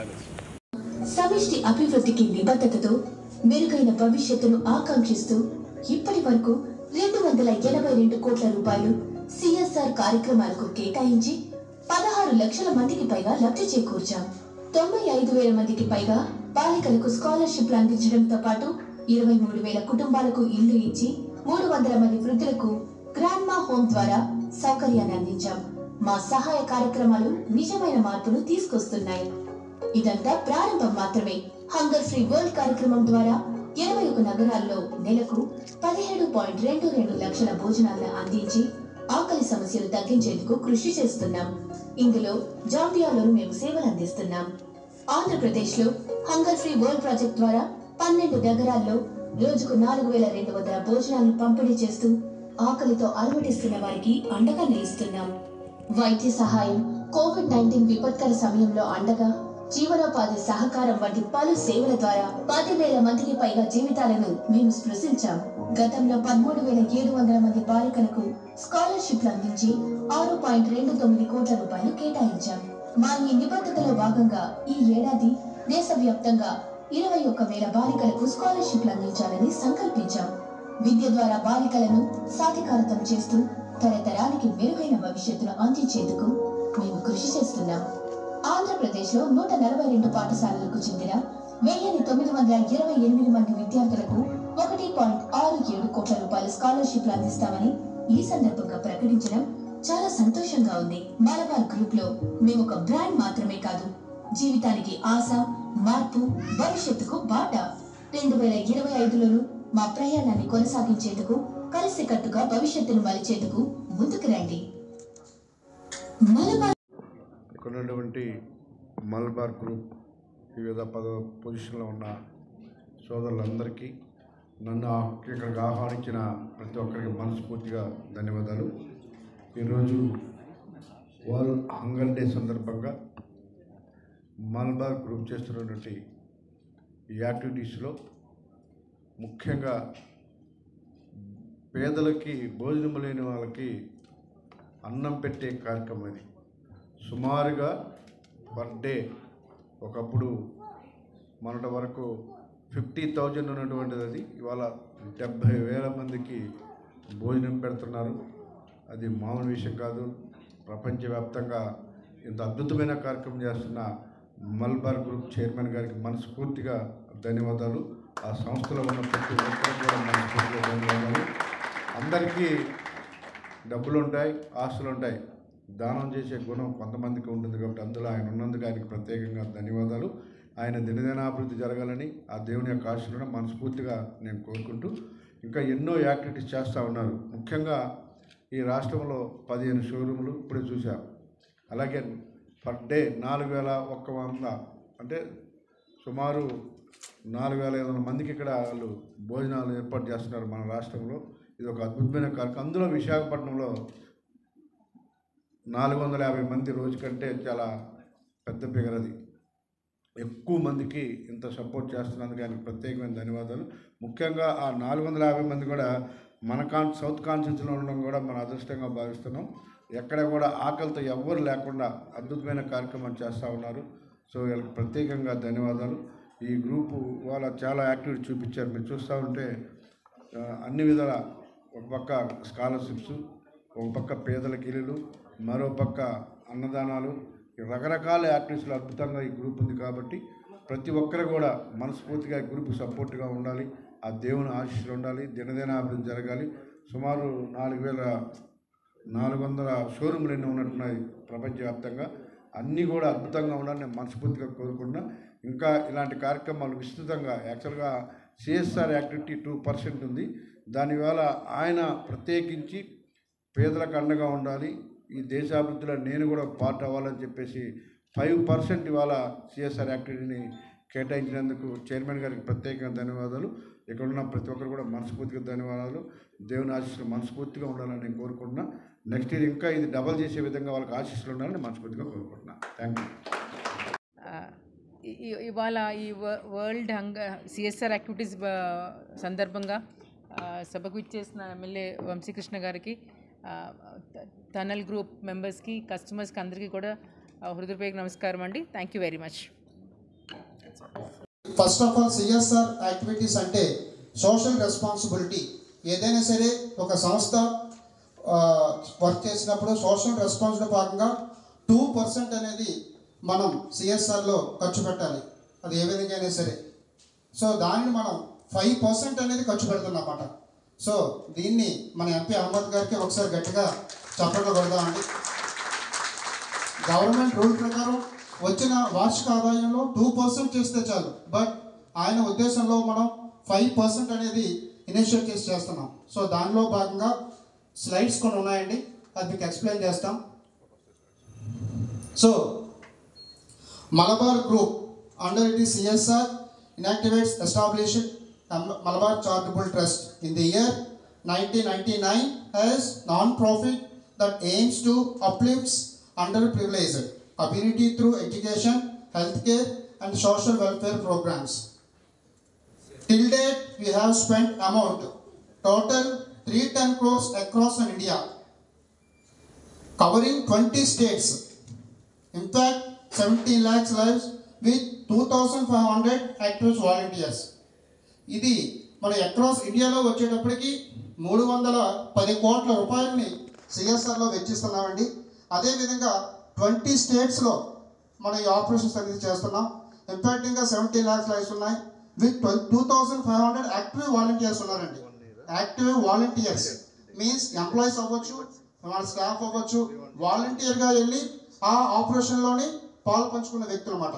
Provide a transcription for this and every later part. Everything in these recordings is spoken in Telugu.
ప్యాలెస్. సమిష్టి అభివృద్ధికి నిబద్ధతతో మెరుగైన భవిష్యత్తును ఆకాంక్షిస్తూ ఇప్పటి వరకు 282 కోట్ల రూపాయలు సిఎస్ఆర్ కార్యక్రమాలకు కేటాయించి 16 లక్షల మందికి పైగా లబ్ధి చేకూర్చాం. 95,000 మందికి పైగా బాలికలకు స్కాలర్షిప్లు అందించడంతో పాటు 23,000 కుటుంబాలకు ఇల్లు ఇచ్చి 300 మంది వృద్ధులకు గ్రాండ్మా హోమ్ ద్వారా సౌకర్యాన్ని అందించాం. మా సహాయ కార్యక్రమాలు నిజమైన మార్పును తీసుకొస్తున్నాయి. ఇదంతా ప్రారంభం మాత్రమే. హంగర్ ఫ్రీ వరల్డ్ కార్యక్రమం ద్వారా 21 నగరాల్లో నెలకు 17.22 లక్షల భోజనాలను అందించి ఆకలి సమస్యలు తగ్గించేందుకు కృషి చేస్తున్నాం. ఇందులో జాంబియాలోనూ మేము సేవలు అందిస్తున్నాం. ఆంధ్రప్రదేశ్లో హంగర్ ఫ్రీ వరల్డ్ ప్రాజెక్ట్ ద్వారా 12 నగరాల్లో రోజుకు 4,200 భోజనాలను పంపిణీ చేస్తూ ఆకలితో అలమటిస్తున్న వారికి అండగా నిలుస్తున్నాం. వైద్య సహాయం, కోవిడ్-19 విపత్కర సమయంలో అండగా, జీవనోపాధి సహకారం వంటి పలు సేవల ద్వారా 10,000 మందికి పైగా జీవితాలను మేము స్పృశించాం. గతంలో 13,700 మంది బాలికలకు స్కాలర్షిప్లు అందించి 6.29 కోట్ల రూపాయలు కేటాయించాం. మా ఈ నిబద్ధతలో భాగంగా ఈ ఏడాది దేశవ్యాప్తంగా 21,000 బాలికలకు స్కాలర్షిప్లు అందించాలని సంకల్పించాం. విద్య ద్వారా బాలికలను సాధికారతం చేస్తూ తరతరానికి మెరుగైన భవిష్యత్తును అందించేందుకు మేము కృషి చేస్తున్నాం. ఆంధ్రప్రదేశ్లో 142 పాఠశాలలకు చెందిన 1,928 మంది విద్యార్థులకు 1.67 కోట్ల రూపాయల స్కాలర్షిప్లు అందిస్తామని ఈ సందర్భంగా ప్రకటించడం చాలా సంతోషంగా ఉంది. మలబార్ గ్రూప్ లో మేము ఒక బ్రాండ్ మాత్రమే కాదు, జీవితానికి ఆశ, మార్పు, భవిష్యత్తుకు బాట. 2025లోనూ మా ప్రయాణాన్ని కొనసాగించేందుకు కలిసికట్టుగా భవిష్యత్తును మలిచేందుకు ముందుకు రండి. ఉన్నటువంటి మలబార్ గ్రూప్ వివిధ పొజిషన్లో ఉన్న సోదరులందరికీ, నన్ను ఇక్కడికి ఆహ్వానించిన ప్రతి ఒక్కరికి మనస్ఫూర్తిగా ధన్యవాదాలు. ఈరోజు వరల్డ్ హంగర్ డే సందర్భంగా మలబార్ గ్రూప్ చేస్తున్నటువంటి ఈ యాక్టివిటీస్లో ముఖ్యంగా పేదలకి, భోజనం లేని వాళ్ళకి అన్నం పెట్టే కార్యక్రమం ఇది. సుమారుగా పర్ డే ఒకప్పుడు మొన్నటి వరకు 50,000 ఉన్నటువంటిది అది ఇవాళ 70,000 మందికి భోజనం పెడుతున్నారు. అది మామూలు విషయం కాదు. ప్రపంచవ్యాప్తంగా ఇంత అద్భుతమైన కార్యక్రమం చేస్తున్న మలబార్ గ్రూప్ చైర్మన్ గారికి మనస్ఫూర్తిగా ధన్యవాదాలు. ఆ సంస్థలో ఉన్న ప్రతి ఒక్కరికి కూడా మనస్ఫూర్తిగా ధన్యవాదాలు. అందరికీ డబ్బులు ఉంటాయి, ఆస్తులు ఉంటాయి, దానం చేసే గుణం కొంతమందికి ఉంటుంది కాబట్టి అందులో ఆయన ఉన్నందుకు ఆయనకు ప్రత్యేకంగా ధన్యవాదాలు. ఆయన దినదినాభివృద్ధి జరగాలని ఆ దేవుని యొక్క ఆశీర్వాదం మనస్ఫూర్తిగా నేను కోరుకుంటూ, ఇంకా ఎన్నో యాక్టివిటీస్ చేస్తూ ఉన్నారు. ముఖ్యంగా ఈ రాష్ట్రంలో 15 షోరూములు ఇప్పుడే చూశాం. అలాగే పర్ డే 4,100 అంటే సుమారు 4,500 మందికి ఇక్కడ వాళ్ళు భోజనాలు ఏర్పాటు చేస్తున్నారు మన రాష్ట్రంలో. ఇది ఒక అద్భుతమైన కార్యక్రమం. అందులో విశాఖపట్నంలో 450 మంది రోజు కంటే చాలా పెద్ద ఫిగర్. అది ఎక్కువ మందికి ఇంత సపోర్ట్ చేస్తున్నందుకు ఆయనకు ప్రత్యేకమైన ధన్యవాదాలు. ముఖ్యంగా ఆ 450 మంది కూడా మన సౌత్ కాన్స్టిట్యూన్సీలో ఉండడం కూడా మన అదృష్టంగా భావిస్తున్నాం. ఎక్కడ కూడా ఆకలితో ఎవ్వరు లేకుండా అద్భుతమైన కార్యక్రమం చేస్తూ ఉన్నారు. సో వీళ్ళకి ప్రత్యేకంగా ధన్యవాదాలు. ఈ గ్రూపు వాళ్ళ చాలా యాక్టివిటీ చూపించారు. మీరు చూస్తూ ఉంటే అన్ని విధాల, ఒక పక్క స్కాలర్షిప్స్, ఒక పక్క పేదలకు ఇల్లులు, మరో పక్క అన్నదానాలు, రకరకాల యాక్టివిటీస్లో అద్భుతంగా ఈ గ్రూప్ ఉంది. కాబట్టి ప్రతి ఒక్కరు కూడా మనస్ఫూర్తిగా ఈ గ్రూప్ సపోర్ట్గా ఉండాలి. ఆ దేవుని ఆశీస్సులు ఉండాలి. దినదినాభివృద్ధి జరగాలి. సుమారు 4,400 షోరూములు ఎన్నో ఉన్నట్టున్నాయి ప్రపంచవ్యాప్తంగా. అన్నీ కూడా అద్భుతంగా ఉండాలని నేను మనస్ఫూర్తిగా కోరుకుంటున్నా. ఇంకా ఇలాంటి కార్యక్రమాలు విస్తృతంగా, యాక్చువల్గా సిఎస్ఆర్ యాక్టివిటీ 2% ఉంది. దానివల్ల ఆయన ప్రత్యేకించి పేదలకు అండగా ఉండాలి, ఈ దేశాభివృద్ధిలో నేను కూడా పార్ట్ అవ్వాలని చెప్పేసి 5% ఇవాళ సిఎస్ఆర్ యాక్టివిటీని కేటాయించినందుకు చైర్మన్ గారికి ప్రత్యేకంగా ధన్యవాదాలు. ఇక్కడ ఉన్న ప్రతి ఒక్కరు కూడా మనస్ఫూర్తిగా ధన్యవాదాలు. దేవుని ఆశీస్సులు మనస్ఫూర్తిగా ఉండాలని నేను కోరుకుంటున్నా. నెక్స్ట్ ఇయర్ ఇంకా ఇది డబల్ చేసే విధంగా వాళ్ళకి ఆశీస్సులు ఉండాలని మనస్ఫూర్తిగా కోరుకుంటున్నా. Thank you. ఇవాళ ఈ వరల్డ్ సిఎస్ఆర్ యాక్టివిటీస్ సందర్భంగా సభకు ఇచ్చేసిన ఎమ్మెల్యే వంశీకృష్ణ గారికి, టనల్ గ్రూప్ మెంబర్స్కి, కస్టమర్స్కి అందరికీ కూడా హృదయపూర్వక నమస్కారం అండి. Thank you very much. First of all CSR activities అంటే సోషల్ రెస్పాన్సిబిలిటీ. ఏదైనా సరే ఒక సంస్థ వర్క్ చేసినప్పుడు సోషల్ రెస్పాన్సిబిలిటీ భాగంగా 2% అనేది మనం సిఎస్ఆర్లో ఖర్చు పెట్టాలి, అది ఏ విధంగా అయినా సరే. సో దానిని మనం 5% అనేది ఖర్చు పెడుతున్నమాట. సో దీన్ని మన ఎంపీ అహ్మద్ గారికి ఒకసారి గట్టిగా చప్పట్లు కొడదామండి. గవర్నమెంట్ రూల్ ప్రకారం వచ్చిన వార్షిక ఆదాయంలో 2% చేస్తే చాలు, బట్ ఆయన ఉద్దేశంలో మనం 5% అనేది ఇనిషియేట్ చేస్తున్నాం. సో దానిలో భాగంగా స్లైడ్స్ కొన్ని ఉన్నాయండి, అది మీకు ఎక్స్ప్లెయిన్ చేస్తాం. So Malabar group under it CSR inactivates established Malabar Charitable Trust in the year 1999 as non-profit that aims to uplift underprivileged ability through education, healthcare and social welfare programs. Till date, we have spent amount total 310 crores across India, covering 20 states. In fact, 17 lakhs lives with 2,500 active volunteers. ఇది మన అక్రాస్ ఇండియాలో వచ్చేటప్పటికి 310 కోట్ల రూపాయలని సిఎస్ఆర్లో వెచ్చిస్తున్నామండి. అదేవిధంగా 20 స్టేట్స్లో మన ఈ ఆపరేషన్స్ అనేది చేస్తున్నాం. ఇన్ఫాక్ట్ ఇంకా 17 lakhs లైఫ్స్ ఉన్నాయి విత్ 2,500 యాక్టివ్ వాలంటీర్స్ ఉన్నారండి. యాక్టివ్ వాలంటీర్స్ మీన్స్ ఎంప్లాయీస్ అవ్వచ్చు, మన స్టాఫ్ అవ్వచ్చు, వాలంటీర్గా వెళ్ళి ఆ ఆపరేషన్లోని పాలు పంచుకున్న వ్యక్తులు అన్నమాట.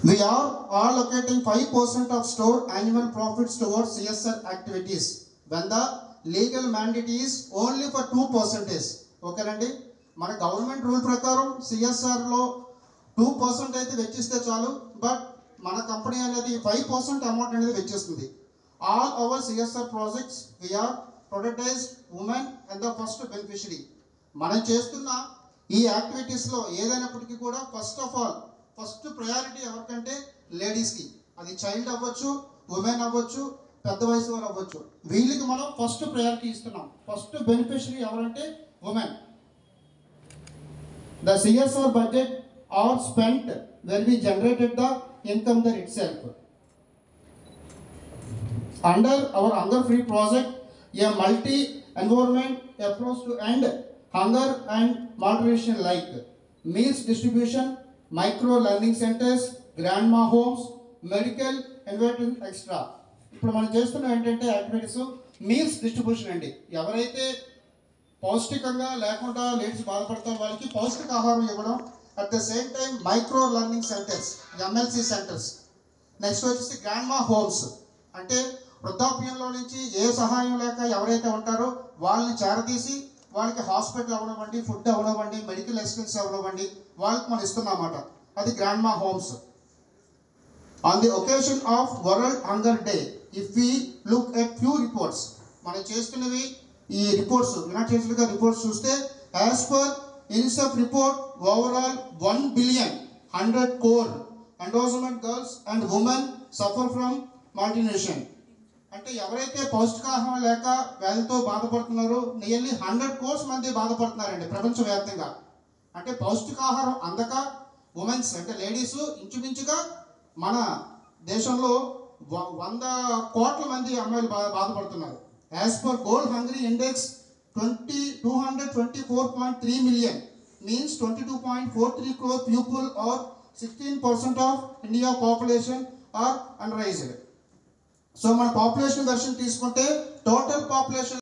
We are allocating 5% of store annual profits towards CSR activities when the legal mandate is only for 2%. ఓకేనండి, మన గవర్నమెంట్ రూల్ ప్రకారం సిఎస్ఆర్లో 2% అయితే వెచ్చిస్తే చాలు, బట్ మన కంపెనీ అనేది 5% అమౌంట్ అనేది వెచ్చిస్తుంది. All our CSR projects we are prioritised women and the first beneficiary. మనం చేస్తున్న ఈ యాక్టివిటీస్లో ఏదైనప్పటికీ కూడా ఫస్ట్ ప్రయారిటీ ఎవరికంటే లేడీస్కి. అది చైల్డ్ అవ్వచ్చు, ఉమెన్ అవ్వచ్చు, పెద్ద వయసు వారు అవ్వచ్చు, వీళ్ళకి మనం ఫస్ట్ ప్రయారిటీ ఇస్తున్నాం. ఫస్ట్ బెనిఫిషరీ ఎవరంటే women. The CSR budget are spent where we generated the income there itself. Under our hunger free project a multi environment approach to end hunger and malnutrition like meals distribution, micro learning centers, grandma homes, medical environment extra. ఇప్పుడు మనం చేస్తున్న ఏంటంటే యాక్టివిటీస్ మీల్స్ డిస్ట్రిబ్యూషన్ అండి. ఎవరైతే పౌష్టికంగా లేకుండా లేడీస్ బాధపడతారో వాళ్ళకి పౌష్టిక ఆహారం ఇవ్వడం. At the same time micro learning centres, MLC centres. Next వచ్చేసి గ్రాండ్మా హోమ్స్, అంటే వృద్ధాప్యంలో నుంచి ఏ సహాయం లేక ఎవరైతే ఉంటారో వాళ్ళని చేరతీసి వాళ్ళకి హాస్పిటల్ అవ్వనివ్వండి, ఫుడ్ అవ్వనివ్వండి, మెడికల్ అసిస్టెన్స్ అవ్వనివ్వండి, వాళ్ళకి మనం ఇస్తున్నామాట. అది grandma homes. On the occasion of world hunger day, if we look at few reports, మనం చేస్తున్నవి ఈ రిపోర్ట్స్ యునైటెడ్ స్టేట్స్గా రిపోర్ట్స్ చూస్తే as per UNICEF report overall 1,100 crore endorsement girls and women suffer from malnutrition. అంటే ఎవరైతే పౌష్టికాహారం లేక వ్యాధితో బాధపడుతున్నారో నియర్లీ 100 crores మంది బాధపడుతున్నారండి ప్రపంచవ్యాప్తంగా. అంటే పౌష్టికాహారం అందక ఉమెన్స్ అంటే లేడీస్ ఇంచుమించుగా మన దేశంలో 100 కోట్ల మంది అమ్మాయిలు బాధపడుతున్నారు. As per gold hungry index 224.3 million means 22.43 crore people or 16% of India population are unraised. So మన పాపులేషన్ వెర్షన్ తీసుకుంటే టోటల్ పాపులేషన్